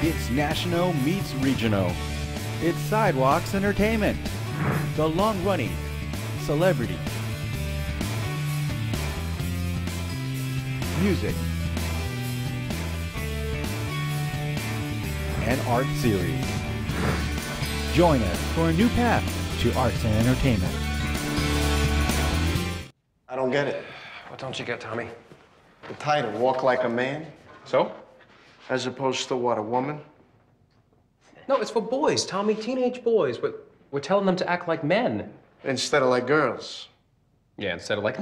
It's national meets regional. It's Sidewalks Entertainment, the long-running celebrity, music, and art series. Join us for a new path to arts and entertainment. I don't get it. What don't you get, Tommy? The title, Walk Like a Man, So? as opposed to what, a woman? No, it's for boys, Tommy, teenage boys. We're telling them to act like men. Instead of like girls. Yeah, instead of like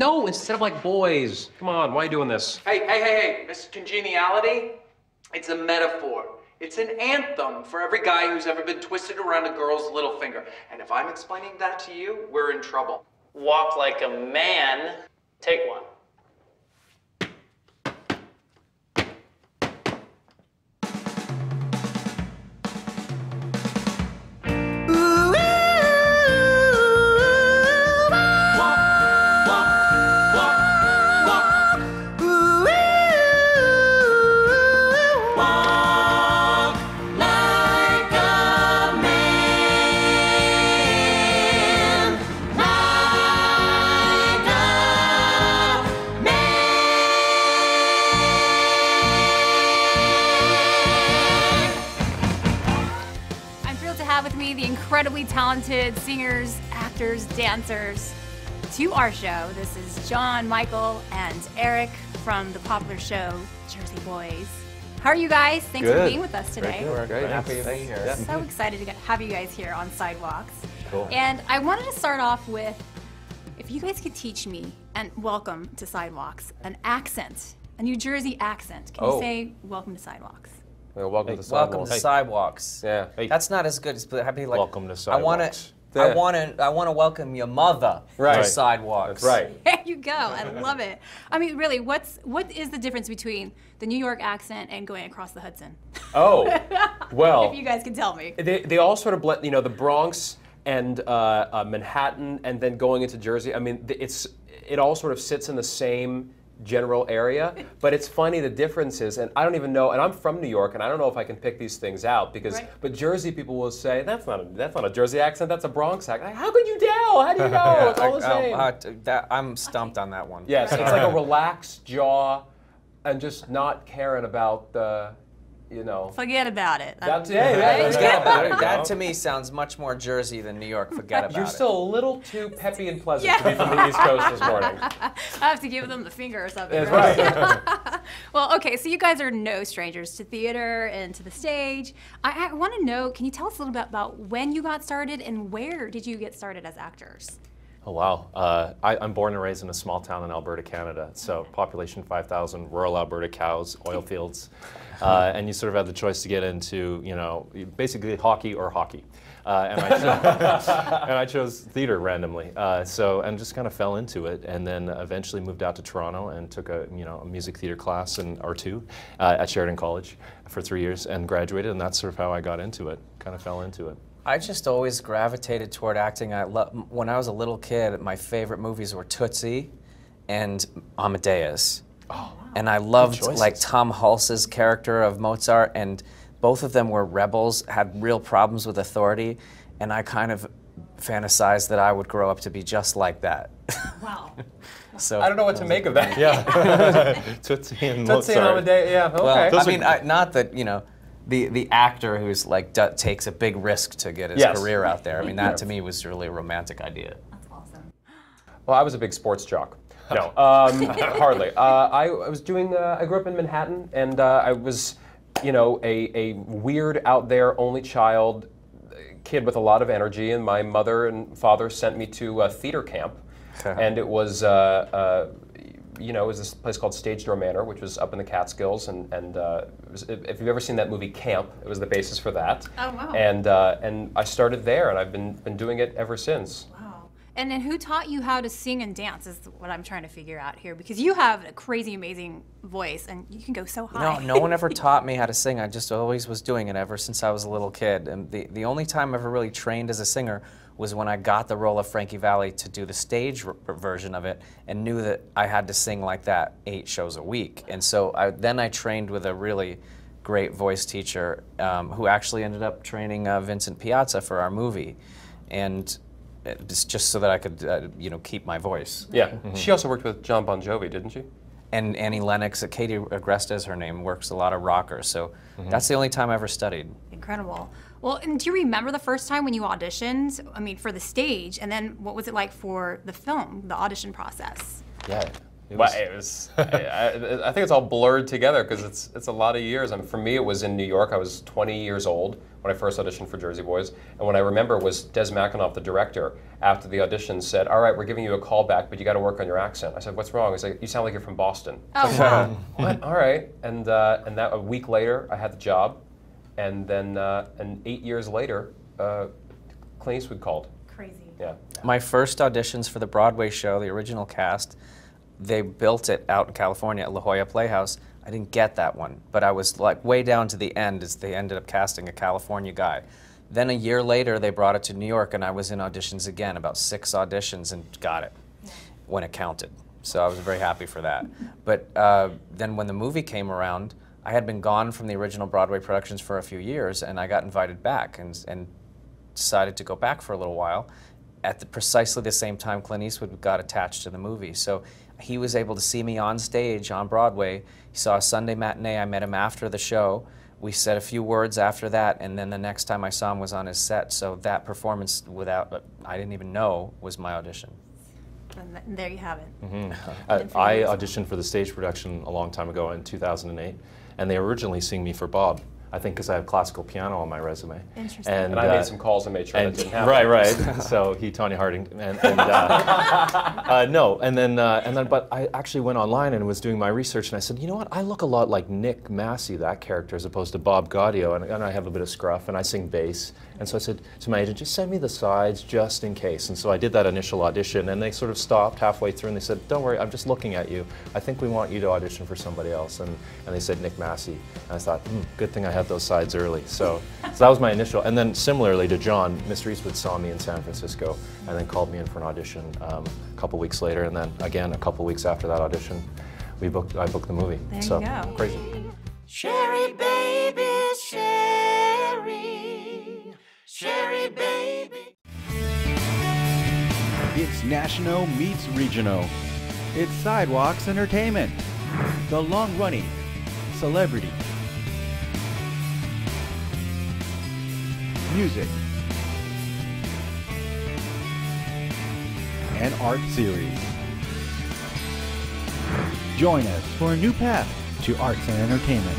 boys. Come on, why are you doing this? Hey, Miss Congeniality, it's a metaphor. It's an anthem for every guy who's ever been twisted around a girl's little finger. And if I'm explaining that to you, we're in trouble. Walk like a man. Take one. Incredibly talented singers, actors, dancers to our show. This is John, Michael, and Erich from the popular show Jersey Boys. How are you guys? Thanks for being with us today. We're great. Happy to be here. Yeah. So excited to have you guys here on Sidewalks. Cool. And I wanted to start off with, if you guys could teach me, and welcome to Sidewalks, an accent, a New Jersey accent. Can you say welcome to Sidewalks? Welcome to Sidewalks. Welcome to Sidewalks. Yeah. Hey. That's not as good as happy like. Welcome to Sidewalks. I want to welcome your mother to Sidewalks. That's right. There you go. I love it. I mean, really, what is the difference between the New York accent and going across the Hudson? Oh, well. If you guys can tell me. They all sort of blend. You know, the Bronx and Manhattan, and then going into Jersey. I mean, it all sort of sits in the same general area, but it's funny the differences, and I don't even know, and I'm from New York, and I don't know if I can pick these things out, because, but Jersey people will say, that's not a Jersey accent, that's a Bronx accent. Like, how could you tell? How do you know? It's all the same. I'm stumped on that one. Yes, it's like a relaxed jaw, and just not caring about the, you know. Forget about it. That to me sounds much more Jersey than New York. Forget about it. You're still a little too peppy and pleasant to be from the East Coast this morning. I have to give them the finger or something. That's right. Well, okay, so you guys are no strangers to theater and to the stage. I want to know, can you tell us a little bit about when you got started and where did you get started as actors? Oh, wow. I'm born and raised in a small town in Alberta, Canada. So population 5,000, rural Alberta, cows, oil fields. And you sort of had the choice to get into, you know, basically hockey or hockey. And I chose theater randomly. And just kind of fell into it, and then eventually moved out to Toronto and took a music theater class or two at Sheridan College for 3 years and graduated, and that's sort of how I got into it, kind of fell into it. I just always gravitated toward acting. When I was a little kid, my favorite movies were Tootsie and Amadeus. Oh, wow. And I loved like Tom Hulce's character of Mozart, and both of them were rebels, had real problems with authority, and I kind of fantasized that I would grow up to be just like that. Wow. So I don't know what to make of that. Yeah. Tootsie and Mozart. Tootsie and Amadeus, yeah, okay. Well, I mean, not that, you know, the actor who's like takes a big risk to get his career out there. I mean, that to me was really a romantic idea. That's awesome. Well, I was a big sports jock. No, hardly. I grew up in Manhattan, and I was, you know, a weird, out there, only child, kid with a lot of energy, and my mother and father sent me to theater camp, and it was, you know, it was this place called Stage Door Manor, which was up in the Catskills, and if you've ever seen that movie Camp, it was the basis for that. Oh wow! And I started there, and I've been doing it ever since. Wow. And then who taught you how to sing and dance is what I'm trying to figure out here, because you have a crazy, amazing voice, and you can go so high. No one ever taught me how to sing. I just always was doing it ever since I was a little kid. And the only time I ever really trained as a singer was when I got the role of Frankie Valli to do the stage version of it, and knew that I had to sing like that 8 shows a week. And so then I trained with a really great voice teacher who actually ended up training Vincent Piazza for our movie, and it's just so that I could, you know, keep my voice. Yeah. She also worked with John Bon Jovi, didn't she? And Annie Lennox, Katie Agresta is her name, works a lot of rockers. So that's the only time I ever studied. Incredible. Well, and do you remember the first time when you auditioned? I mean, for the stage, and then what was it like for the film, the audition process? Yeah. It was I think it's all blurred together because it's a lot of years. I mean, for me, it was in New York. I was 20 years old when I first auditioned for Jersey Boys. And what I remember was Des McAnuff, the director, after the audition said, "All right, we're giving you a call back, but you got to work on your accent." I said, "What's wrong?" He's like, "You sound like you're from Boston." Oh, wow. What? All right. And that a week later, I had the job. And then 8 years later, Clint Eastwood called. Crazy. Yeah. My first auditions for the Broadway show, the original cast, they built it out in California at La Jolla Playhouse. I didn't get that one, but I was like way down to the end as they ended up casting a California guy. Then a year later, they brought it to New York, and I was in auditions again, about 6 auditions, and got it when it counted. So I was very happy for that. But then when the movie came around, I had been gone from the original Broadway productions for a few years, and I got invited back and decided to go back for a little while. At precisely the same time, Clint Eastwood got attached to the movie. So he was able to see me on stage on Broadway. He saw a Sunday matinee. I met him after the show. We said a few words after that, and then the next time I saw him was on his set. So that performance, I didn't even know, was my audition. And there you have it. I auditioned for the stage production a long time ago in 2008, and they originally sing me for Bob. I think because I have classical piano on my resume. Interesting. And I made some calls and made sure that didn't happen. Right. So he, Tanya Harding, but I actually went online and was doing my research, and I said, you know what? I look a lot like Nick Massi, that character, as opposed to Bob Gaudio, and I have a bit of scruff, and I sing bass. And so I said to my agent, just send me the sides just in case. And so I did that initial audition, and they sort of stopped halfway through, and they said, don't worry, I'm just looking at you. I think we want you to audition for somebody else. And they said Nick Massi. And I thought, good thing I had those sides early. So that was my initial. And then similarly to John, Mr. Eastwood saw me in San Francisco and then called me in for an audition a couple weeks later. And then again, a couple weeks after that audition, I booked the movie. There so you go. Crazy. Sherry baby, Sherry, Sherry baby. It's national meets regional. It's Sidewalks Entertainment. The long-running celebrity, music, and art series. Join us for a new path to arts and entertainment.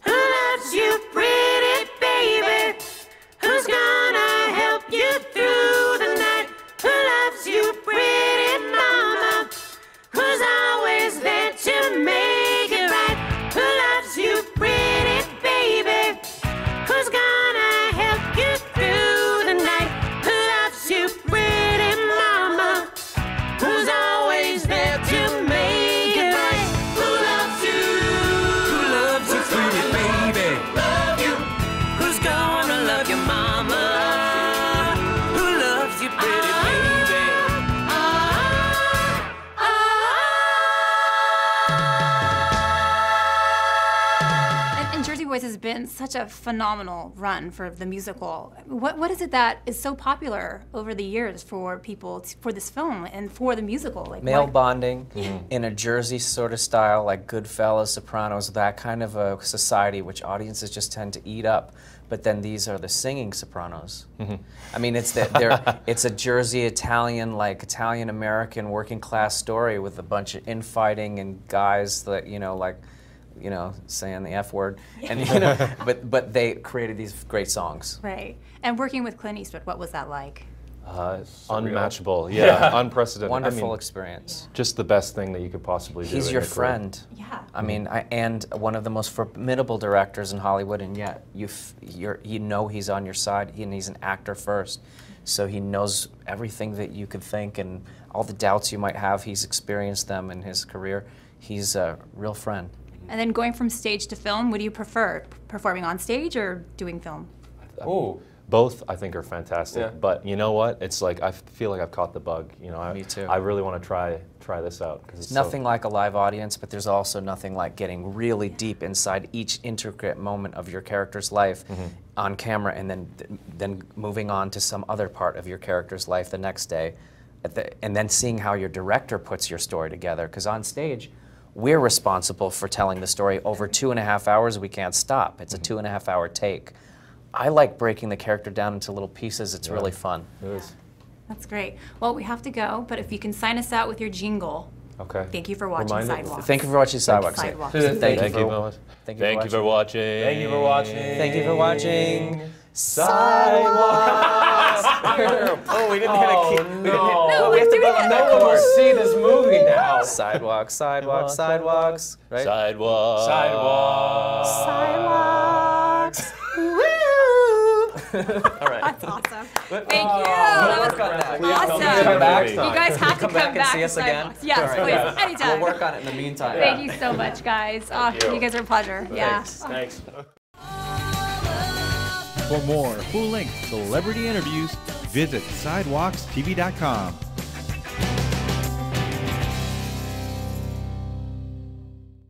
Who loves you, pretty baby? Who's gonna help you through the night? Who loves you, pretty mama? Who's always there to make it right? Who loves you, pretty baby? Who's gonna help you through the night? Who loves you, pretty mama? Who's always there to make it right? Who loves you? Who loves you, pretty baby? Love you. Who's gonna love your mama? Who loves you, pretty baby? And Jersey Boys has been such a phenomenal run for the musical. What is it that is so popular over the years for people, for this film and for the musical? Like Male what- bonding in a Jersey sort of style, like Goodfellas, Sopranos, that kind of a society which audiences just tend to eat up. But then these are the singing Sopranos. I mean, it's it's a Jersey Italian, like Italian American working class story with a bunch of infighting and guys that saying the F word, and but they created these great songs. Right. And working with Clint Eastwood, what was that like? Unmatchable, yeah, unprecedented. Wonderful I mean, experience. just the best thing that you could possibly do. He's in your your career. friend. Yeah. I mean, and one of the most formidable directors in Hollywood, and yet you know he's on your side, and he's an actor first, so he knows everything that you could think, and all the doubts you might have, he's experienced them in his career. He's a real friend. And then going from stage to film, what do you prefer, performing on stage or doing film? Oh, Both, I think, are fantastic. Yeah. But you know what? It's like I feel like I've caught the bug. You know, Me too. I really want to try this out because it's Nothing like a live audience, but there's also nothing like getting really deep inside each intricate moment of your character's life on camera, and then moving on to some other part of your character's life the next day, and then seeing how your director puts your story together. Because on stage, we're responsible for telling the story over 2.5 hours. We can't stop. It's a 2.5-hour take. I like breaking the character down into little pieces. It's really fun. It is. That's great. Well, we have to go, but if you can sign us out with your jingle. Okay. Thank you for watching Remind me. Sidewalks. Thank you for watching Sidewalks. Sidewalks. Thank you Thank you for for watching. Thank you for watching. Thank you for watching. Thank you for watching. Sidewalks. Oh, we didn't get a key. No, let's do it again. No one will see this movie now. Sidewalks, sidewalks, sidewalks. Right? Sidewalks. Sidewalks. Sidewalks. Woo! All right. That's awesome. Thank you. We'll That work on that. was awesome. Come back. You guys have to Come back and see to us again? Sidewalks. Yes, All right. please. Anytime. We'll work on it in the meantime. Thank you so much, guys. You guys are a pleasure. Yeah. Thanks. For more full-length celebrity interviews, visit sidewalkstv.com.